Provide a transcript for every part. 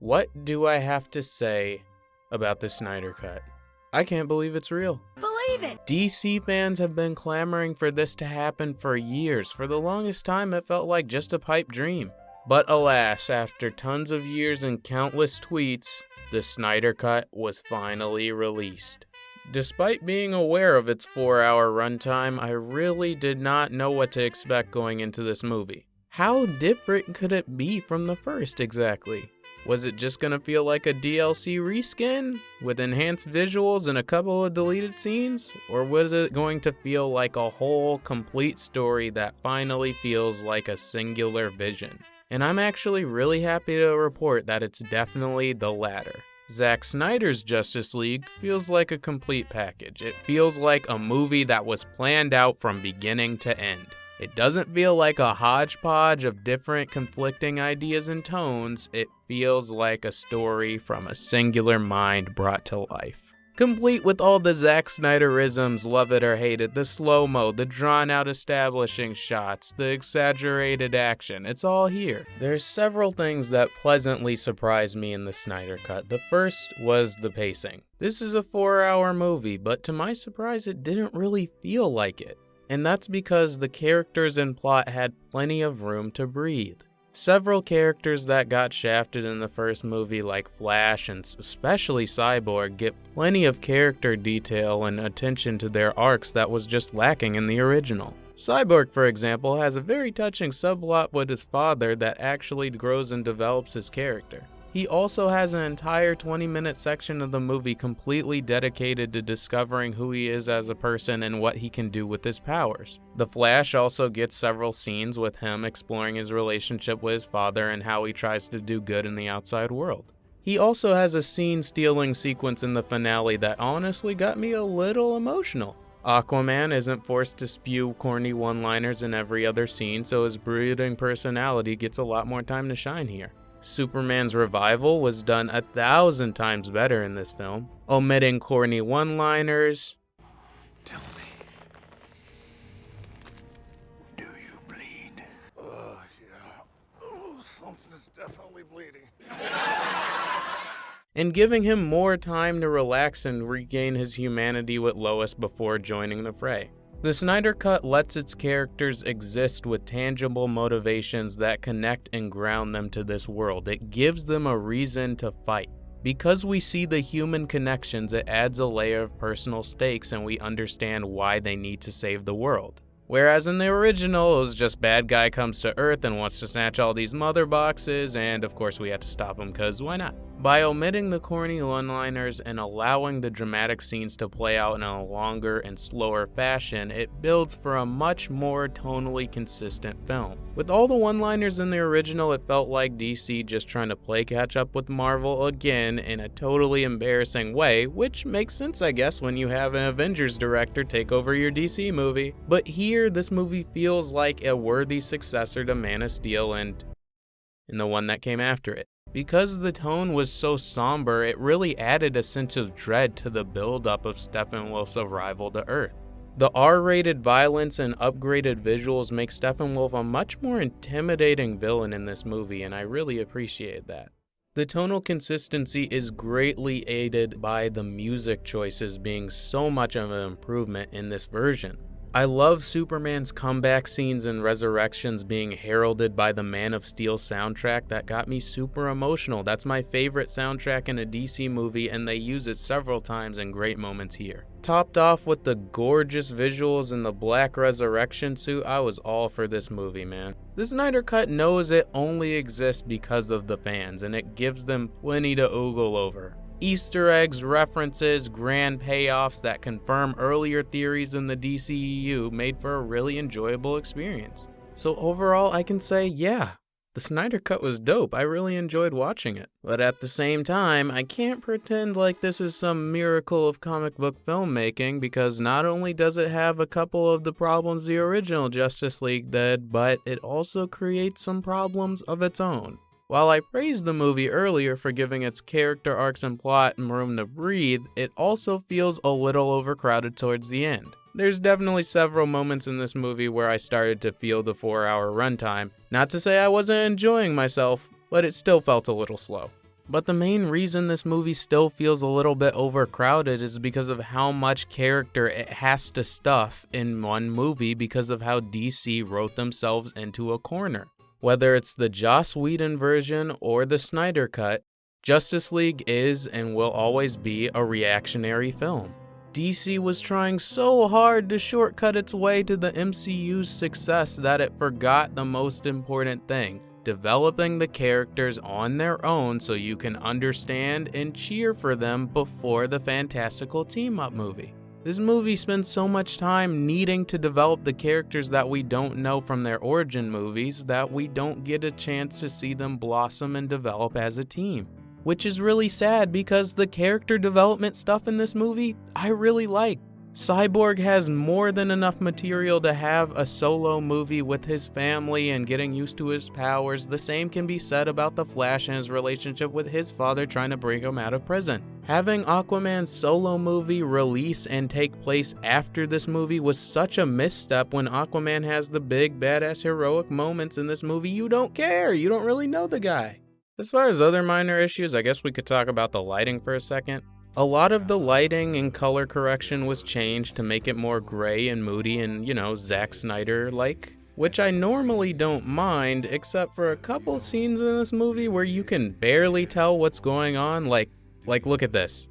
What do I have to say about the Snyder Cut? I can't believe it's real. Believe it! DC fans have been clamoring for this to happen for years. For the longest time, it felt like just a pipe dream. But alas, after tons of years and countless tweets, the Snyder Cut was finally released. Despite being aware of its 4-hour runtime, I really did not know what to expect going into this movie. How different could it be from the first exactly? Was it just gonna feel like a DLC reskin with enhanced visuals and a couple of deleted scenes? Or was it going to feel like a whole complete story that finally feels like a singular vision? And I'm actually really happy to report that it's definitely the latter. Zack Snyder's Justice League feels like a complete package. It feels like a movie that was planned out from beginning to end. It doesn't feel like a hodgepodge of different conflicting ideas and tones. It feels like a story from a singular mind brought to life. Complete with all the Zack Snyderisms, love it or hate it, the slow-mo, the drawn-out establishing shots, the exaggerated action, it's all here. There's several things that pleasantly surprised me in the Snyder Cut. The first was the pacing. This is a 4-hour movie, but to my surprise, it didn't really feel like it. And that's because the characters and plot had plenty of room to breathe. Several characters that got shafted in the first movie, like Flash and especially Cyborg, get plenty of character detail and attention to their arcs that was just lacking in the original. Cyborg, for example, has a very touching subplot with his father that actually grows and develops his character. He also has an entire 20-minute section of the movie completely dedicated to discovering who he is as a person and what he can do with his powers. The Flash also gets several scenes with him exploring his relationship with his father and how he tries to do good in the outside world. He also has a scene-stealing sequence in the finale that honestly got me a little emotional. Aquaman isn't forced to spew corny one-liners in every other scene, so his brooding personality gets a lot more time to shine here. Superman's revival was done 1,000 times better in this film, omitting corny one-liners. Tell me, do you bleed? Yeah. Oh, something is definitely bleeding. And giving him more time to relax and regain his humanity with Lois before joining the fray. The Snyder Cut lets its characters exist with tangible motivations that connect and ground them to this world. It gives them a reason to fight. Because we see the human connections, it adds a layer of personal stakes and we understand why they need to save the world. Whereas in the original, it was just bad guy comes to Earth and wants to snatch all these mother boxes, and of course we had to stop him because why not? By omitting the corny one-liners and allowing the dramatic scenes to play out in a longer and slower fashion, it builds for a much more tonally consistent film. With all the one-liners in the original, it felt like DC just trying to play catch up with Marvel again in a totally embarrassing way, which makes sense I guess when you have an Avengers director take over your DC movie. But here, this movie feels like a worthy successor to Man of Steel and the one that came after it. Because the tone was so somber, it really added a sense of dread to the build-up of Steppenwolf's arrival to Earth. The R-rated violence and upgraded visuals make Steppenwolf a much more intimidating villain in this movie, and I really appreciate that. The tonal consistency is greatly aided by the music choices being so much of an improvement in this version. I love Superman's comeback scenes and resurrections being heralded by the Man of Steel soundtrack. That got me super emotional. That's my favorite soundtrack in a DC movie, and they use it several times in great moments here. Topped off with the gorgeous visuals and the black resurrection suit, I was all for this movie, man. The Snyder Cut knows it only exists because of the fans, and it gives them plenty to oogle over. Easter eggs, references, grand payoffs that confirm earlier theories in the DCEU made for a really enjoyable experience. So overall, I can say, yeah, the Snyder Cut was dope. I really enjoyed watching it. But at the same time, I can't pretend like this is some miracle of comic book filmmaking because not only does it have a couple of the problems the original Justice League did, but it also creates some problems of its own. While I praised the movie earlier for giving its character arcs and plot room to breathe, it also feels a little overcrowded towards the end. There's definitely several moments in this movie where I started to feel the 4-hour runtime. Not to say I wasn't enjoying myself, but it still felt a little slow. But the main reason this movie still feels a little bit overcrowded is because of how much character it has to stuff in one movie because of how DC wrote themselves into a corner. Whether it's the Joss Whedon version or the Snyder Cut, Justice League is and will always be a reactionary film. DC was trying so hard to shortcut its way to the MCU's success that it forgot the most important thing: developing the characters on their own so you can understand and cheer for them before the fantastical team-up movie. This movie spends so much time needing to develop the characters that we don't know from their origin movies that we don't get a chance to see them blossom and develop as a team. Which is really sad because the character development stuff in this movie, I really like. Cyborg has more than enough material to have a solo movie with his family and getting used to his powers. The same can be said about the Flash and his relationship with his father trying to bring him out of prison. Having Aquaman's solo movie release and take place after this movie was such a misstep when Aquaman has the big badass heroic moments in this movie. You don't care, you don't really know the guy. As far as other minor issues, I guess we could talk about the lighting for a second. A lot of the lighting and color correction was changed to make it more gray and moody and, Zack Snyder-like, which I normally don't mind, except for a couple scenes in this movie where you can barely tell what's going on, like look at this.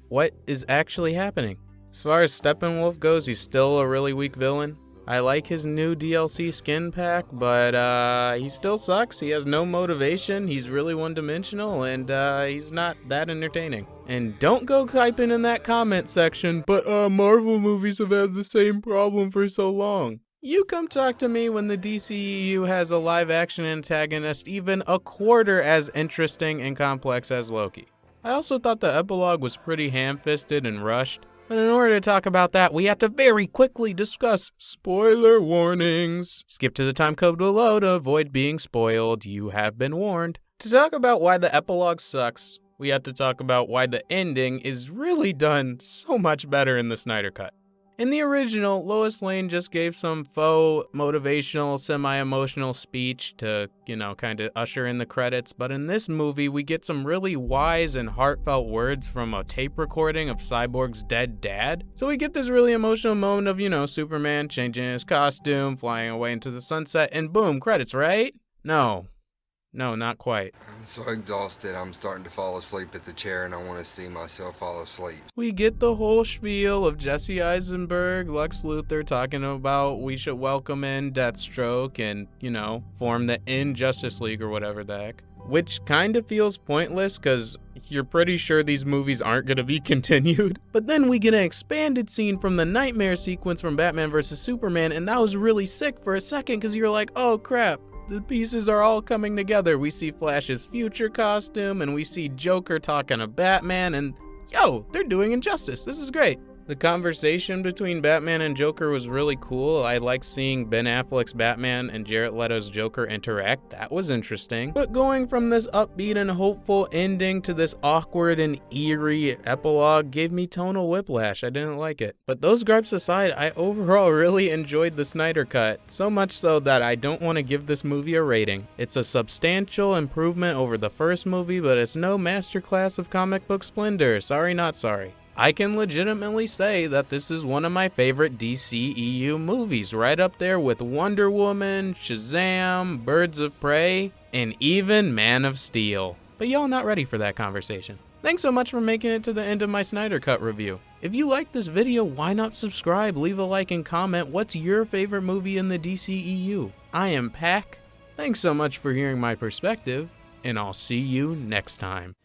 What is actually happening? As far as Steppenwolf goes, he's still a really weak villain. I like his new DLC skin pack, but he still sucks. He has no motivation, he's really one-dimensional, and he's not that entertaining. And don't go typing in that comment section, but Marvel movies have had the same problem for so long. You come talk to me when the DCEU has a live-action antagonist even a quarter as interesting and complex as Loki. I also thought the epilogue was pretty ham-fisted and rushed. But in order to talk about that, we have to very quickly discuss spoiler warnings. Skip to the time code below to avoid being spoiled. You have been warned. To talk about why the epilogue sucks, we have to talk about why the ending is really done so much better in the Snyder Cut. In the original, Lois Lane just gave some faux motivational, semi-emotional speech to, kind of usher in the credits, but in this movie, we get some really wise and heartfelt words from a tape recording of Cyborg's dead dad. So we get this really emotional moment of, Superman changing his costume, flying away into the sunset, and boom, credits, right? No, not quite. I'm so exhausted, I'm starting to fall asleep at the chair and I want to see myself fall asleep. We get the whole spiel of Jesse Eisenberg, Lex Luthor talking about we should welcome in Deathstroke and, form the Injustice League or whatever the heck. Which kind of feels pointless because you're pretty sure these movies aren't going to be continued. But then we get an expanded scene from the nightmare sequence from Batman vs. Superman, and that was really sick for a second because you're like, oh crap. The pieces are all coming together. We see Flash's future costume, and we see Joker talking to Batman, and they're doing Injustice. This is great. The conversation between Batman and Joker was really cool. I like seeing Ben Affleck's Batman and Jared Leto's Joker interact. That was interesting. But going from this upbeat and hopeful ending to this awkward and eerie epilogue gave me tonal whiplash. I didn't like it. But those gripes aside, I overall really enjoyed the Snyder Cut. So much so that I don't want to give this movie a rating. It's a substantial improvement over the first movie, but it's no masterclass of comic book splendor. Sorry, not sorry. I can legitimately say that this is one of my favorite DCEU movies, right up there with Wonder Woman, Shazam, Birds of Prey, and even Man of Steel. But y'all not ready for that conversation. Thanks so much for making it to the end of my Snyder Cut review. If you like this video, why not subscribe, leave a like, and comment what's your favorite movie in the DCEU. I am Pac. Thanks so much for hearing my perspective, and I'll see you next time.